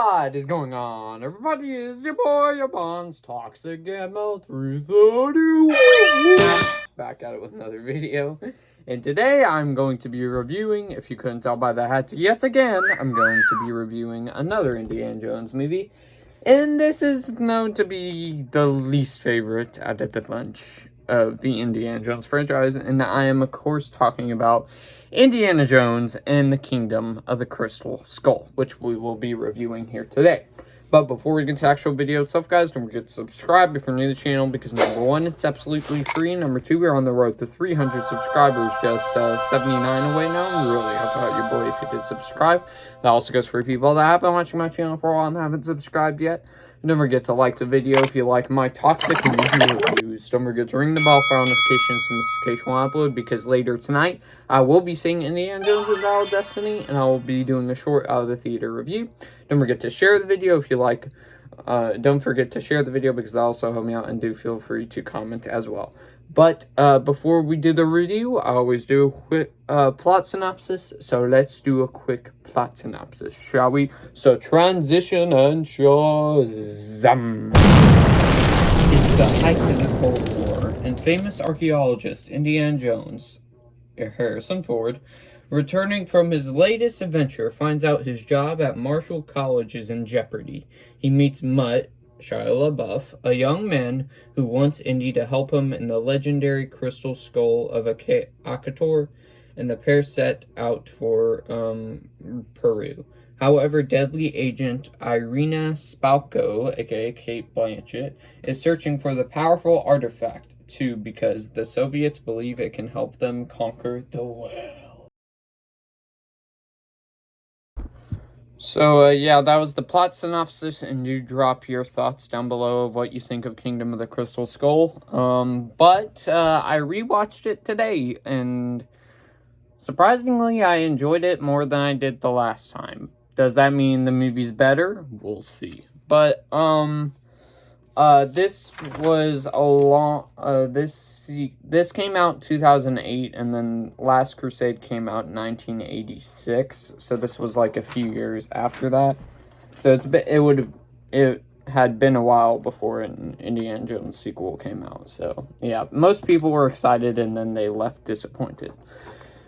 What is going on, everybody? Is your boy, your Bonds, Toxic Gamma 332. Back at it with another video. And today I'm going to be reviewing, if you couldn't tell by the hat yet again, I'm going to be reviewing another Indiana Jones movie. And this is known to be the least favorite out of the bunch of the Indiana Jones franchise. And I am, of course, talking about Indiana Jones and the Kingdom of the Crystal Skull, which we will be reviewing here today. But before we get to the actual video itself, guys, don't forget to subscribe if you're new to the channel, because number one, it's absolutely free. Number two, we're on the road to 300 subscribers, just 79 away now. I'm really happy about your boy if you did subscribe. That also goes for people that have been watching my channel for a while and haven't subscribed yet. Don't forget to like the video if you like my toxic movie reviews. Don't forget to ring the bell for notifications and notification when I upload, because later tonight I will be seeing Indiana Jones' Dial of Destiny, and I will be doing a short out of the theater review. Don't forget to share the video if you like. Don't forget to share the video, because that also help me out, and do feel free to comment as well. But before we do the review, I always do a quick plot synopsis. So let's do a quick plot synopsis, shall we? So transition and Shazam! It's the height of the Cold War, and famous archaeologist Indiana Jones, Harrison Ford, returning from his latest adventure, finds out his job at Marshall College is in jeopardy. He meets Mutt, Shia LaBeouf, a young man who wants Indy to help him in the legendary crystal skull of Akator, and the pair set out for Peru. However, deadly agent Irina Spalko, aka Kate Blanchett, is searching for the powerful artifact, too, because the Soviets believe it can help them conquer the world. So, yeah, that was the plot synopsis, and do drop your thoughts down below of what you think of Kingdom of the Crystal Skull. But I rewatched it today, and surprisingly, I enjoyed it more than I did the last time. Does that mean the movie's better? We'll see. But, this was a long, this came out 2008, and then Last Crusade came out in 1986, so this was like a few years after that. So it had been a while before an Indiana Jones sequel came out. So yeah, most people were excited, and then they left disappointed.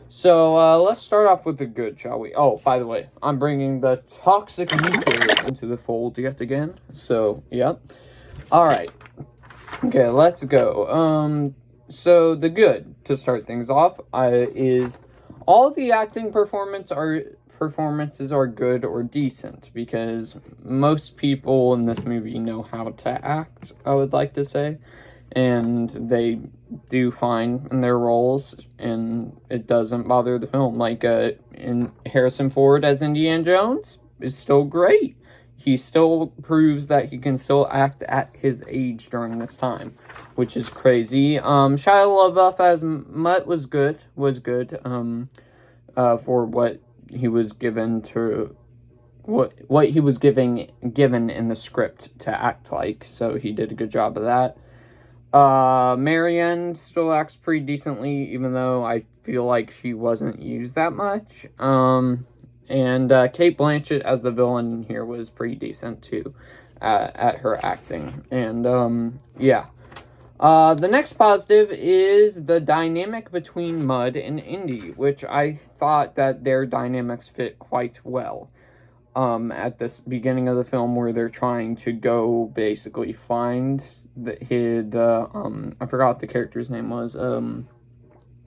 So let's start off with the good, shall we? Oh, by the way, I'm bringing the toxic meter into the fold yet again. So yeah. Alright, okay, let's go. So the good, to start things off, is all the acting performances are good or decent, because most people in this movie know how to act, I would like to say, and they do fine in their roles, and it doesn't bother the film. Like, in Harrison Ford as Indiana Jones is still great. He still proves that he can still act at his age during this time, which is crazy. Shia LaBeouf as Mutt was good, for what he was given to, what he was given in the script to act like, so he did a good job of that. Marianne still acts pretty decently, even though I feel like she wasn't used that much. And Kate Blanchett as the villain here was pretty decent, too, at her acting. And, yeah. The next positive is the dynamic between Mutt and Indy, which I thought that their dynamics fit quite well. At this beginning of the film, where they're trying to go basically find I forgot what the character's name was.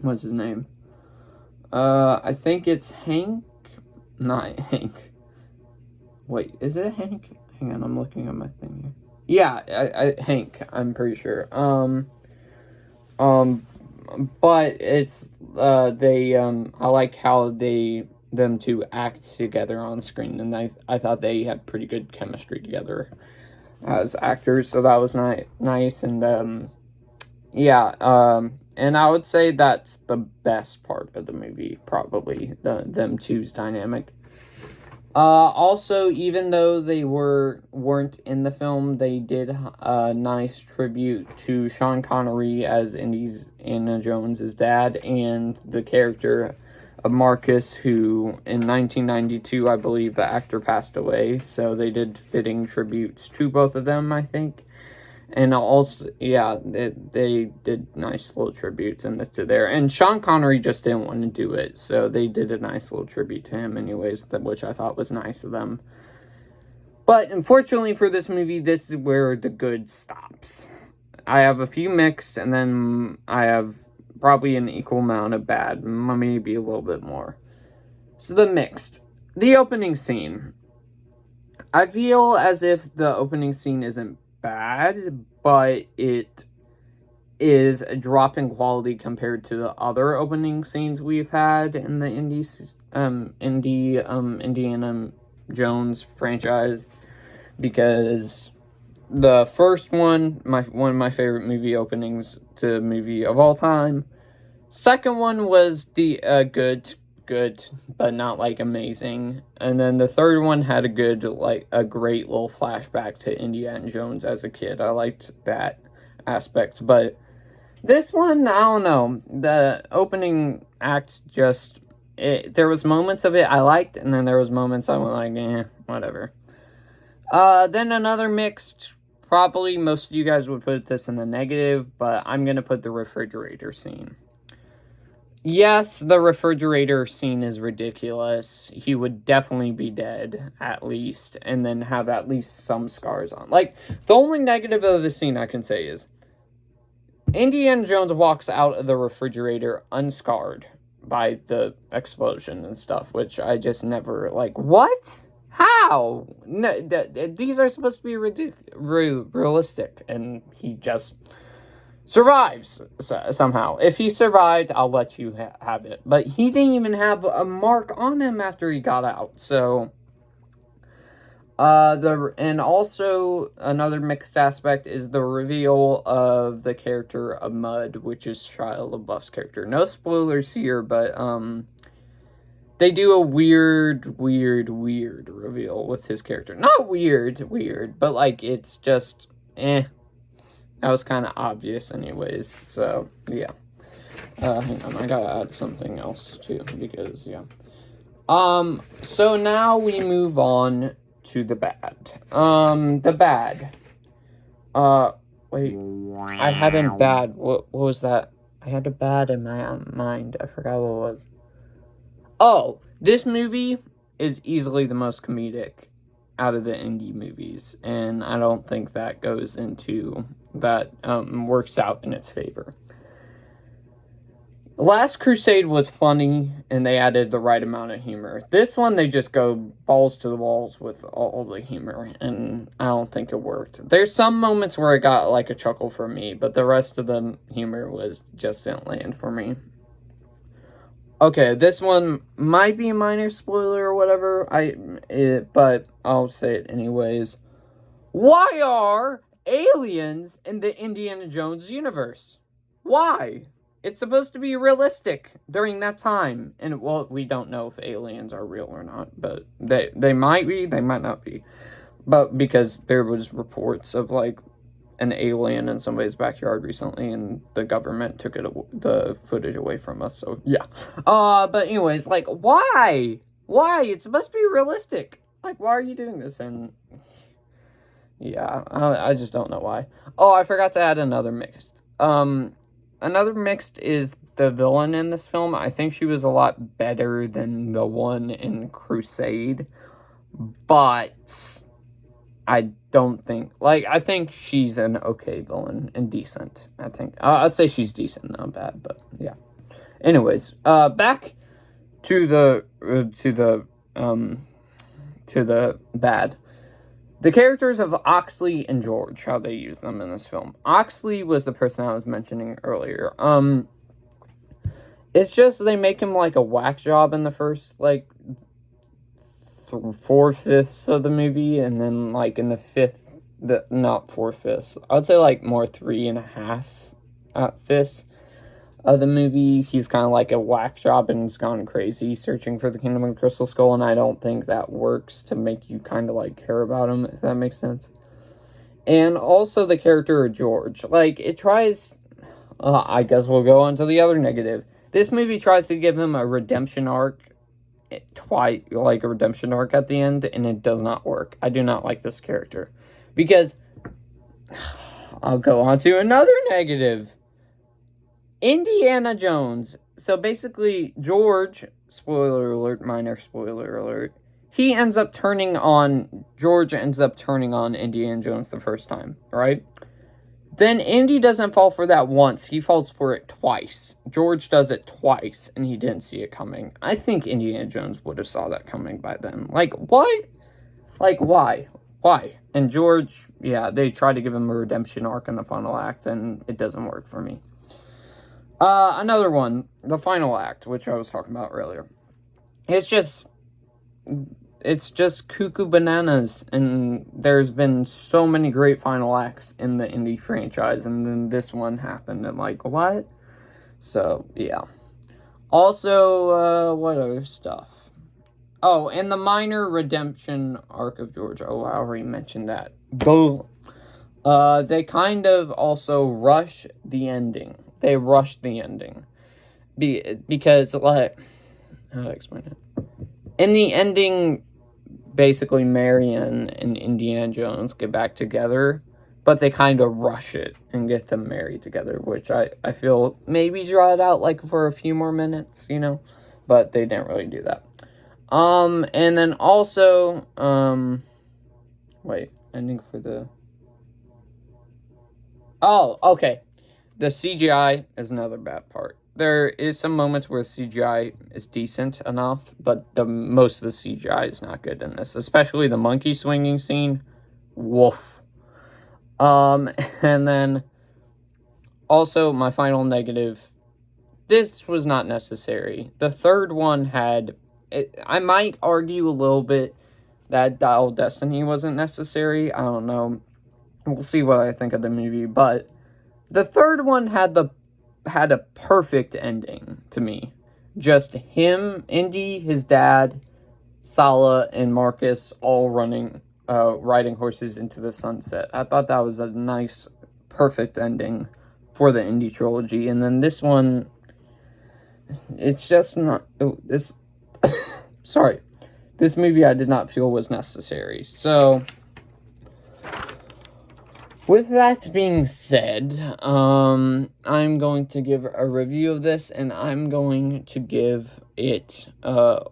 What's his name? I think it's Hank. Not Hank. Wait, is it Hank? Hang on, I'm looking at my thing here. Yeah, Hank, I'm pretty sure. But it's, I like how them two act together on screen, and I thought they had pretty good chemistry together as actors, so that was nice, and, yeah, and I would say that's the best part of the movie, probably, them two's dynamic. Also, even though they weren't in the film, they did a nice tribute to Sean Connery as Indiana Jones' dad, and the character Marcus, who in 1992, I believe the actor passed away, so they did fitting tributes to both of them, I think. And also, yeah, they did nice little tributes to there. And Sean Connery just didn't want to do it, so they did a nice little tribute to him anyways, which I thought was nice of them. But unfortunately for this movie, this is where the good stops. I have a few mixed, and then I have probably an equal amount of bad, maybe a little bit more. So the mixed. The opening scene. I feel as if the opening scene isn't bad, but it is a drop in quality compared to the other opening scenes we've had in the Indiana Jones franchise, because the first one of my favorite movie openings to movie of all time. Second one was good, but not like amazing. And then the third one had a great little flashback to Indiana Jones as a kid. I liked that aspect, but this one, I don't know. The opening act there was moments of it I liked, and then there was moments I went like, whatever. Then another mixed. Probably most of you guys would put this in the negative, but I'm gonna put the refrigerator scene. Yes, the refrigerator scene is ridiculous. He would definitely be dead, at least, and then have at least some scars on. Like, the only negative of the scene I can say is Indiana Jones walks out of the refrigerator unscarred by the explosion and stuff, which I just never, what? How? No, these are supposed to be realistic, and he just survives somehow. If he survived, I'll let you have it. But he didn't even have a mark on him after he got out, so... And also, another mixed aspect is the reveal of the character of Mud, which is Shia LaBeouf's character. No spoilers here, but, they do a weird reveal with his character. Not weird, but, it's just, That was kind of obvious anyways, so, yeah. Hang on, I gotta add something else, too, because, yeah. So now we move on to the bad. The bad. Wait. I had a bad. What was that? I had a bad in my mind. I forgot what it was. Oh, this movie is easily the most comedic out of the indie movies, and I don't think that goes into that works out in its favor. Last Crusade was funny, and they added the right amount of humor. This one, they just go balls to the walls with all the humor, and I don't think it worked. There's some moments where it got, a chuckle for me, but the rest of the humor just didn't land for me. Okay, this one might be a minor spoiler or whatever, but I'll say it anyways. Why are aliens in the Indiana Jones universe? Why? It's supposed to be realistic during that time. And, we don't know if aliens are real or not. But they might be, they might not be. But because there was reports of, an alien in somebody's backyard recently, and the government took the footage away from us, so, yeah. But anyways, why? Why? It's supposed to be realistic. Why are you doing this? And, yeah, I just don't know why. Oh, I forgot to add another mixed. Another mixed is the villain in this film. I think she was a lot better than the one in Crusade, but I don't think, I think she's an okay villain and decent, I think. I'd say she's decent, not bad, but yeah. Anyways, back to the bad. The characters of Oxley and George, how they use them in this film. Oxley was the person I was mentioning earlier. It's just they make him a whack job in the first 4/5 of the movie, and then in the fifth, not 4/5. I'd say more 3.5 of the movie. He's kind of a whack job and has gone crazy searching for the Kingdom of Crystal Skull, and I don't think that works to make you kind of care about him, if that makes sense. And also the character of George, it tries, I guess we'll go on to the other negative. This movie tries to give him a redemption arc twice, like a redemption arc at the end, and it does not work. I do not like this character. Because, I'll go on to another negative. Indiana Jones. So basically, George, spoiler alert, minor spoiler alert, George ends up turning on Indiana Jones the first time, right? Then Indy doesn't fall for that once, he falls for it twice. George does it twice, and he didn't see it coming. I think Indiana Jones would have saw that coming by then. Like, what? Like, why? Why? And George, yeah, they try to give him a redemption arc in the final act, and it doesn't work for me. Another one, the final act, which I was talking about earlier. It's just cuckoo bananas, and there's been so many great final acts in the Indy franchise, and then this one happened, and like, what? So, yeah. Also, what other stuff? Oh, and the minor redemption arc of George. Oh, I already mentioned that. Boom. They kind of also rush the ending. They rushed the ending. Because, like, how do I explain it? In the ending, basically Marion and Indiana Jones get back together, but they kind of rush it and get them married together, which I feel maybe draw it out, like, for a few more minutes, you know? But they didn't really do that. And then also, wait, ending for the... Oh, okay. The CGI is another bad part. There is some moments where CGI is decent enough, but most of the CGI is not good in this, especially the monkey swinging scene. Woof. And then also my final negative, this was not necessary. The third one had, I might argue a little bit that Dial of Destiny wasn't necessary. I don't know. We'll see what I think of the movie, but the third one had a perfect ending to me. Just him, Indy, his dad, Sala, and Marcus all riding horses into the sunset. I thought that was a nice, perfect ending for the Indy trilogy. And then this one, it's just not... sorry. This movie I did not feel was necessary. So... with that being said, I'm going to give a review of this, and I'm going to give it a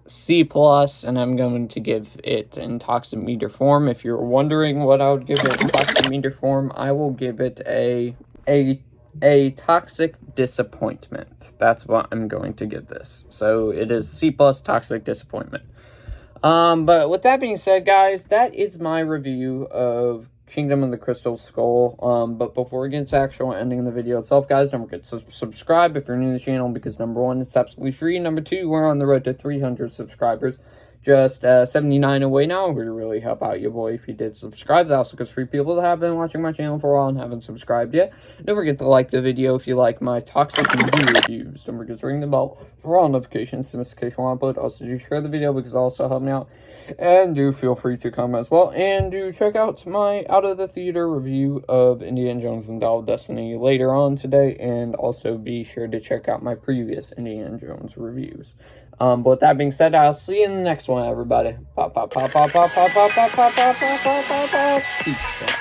C+, and I'm going to give it in toxic meter form. If you're wondering what I would give it in toxic meter form, I will give it a toxic disappointment. That's what I'm going to give this. So it is C+, toxic disappointment. But with that being said, guys, that is my review of Kingdom of the Crystal Skull. But before we get into the actual ending of the video itself, guys, don't forget to subscribe if you're new to the channel, because number one, it's absolutely free. Number two, we're on the road to 300 subscribers. Just 79 away now. It would really help out your boy if you did subscribe. That also gives free people that have been watching my channel for a while and haven't subscribed yet. Don't forget to like the video if you like my toxic movie reviews. Don't forget to ring the bell for all notifications to miss occasional upload. Also, do share the video because it also helps me out. And do feel free to comment as well. And do check out my Out of the Theater review of Indiana Jones and Dial of Destiny later on today. And also be sure to check out my previous Indiana Jones reviews. But with that being said, I'll see you in the next one, everybody. Peace.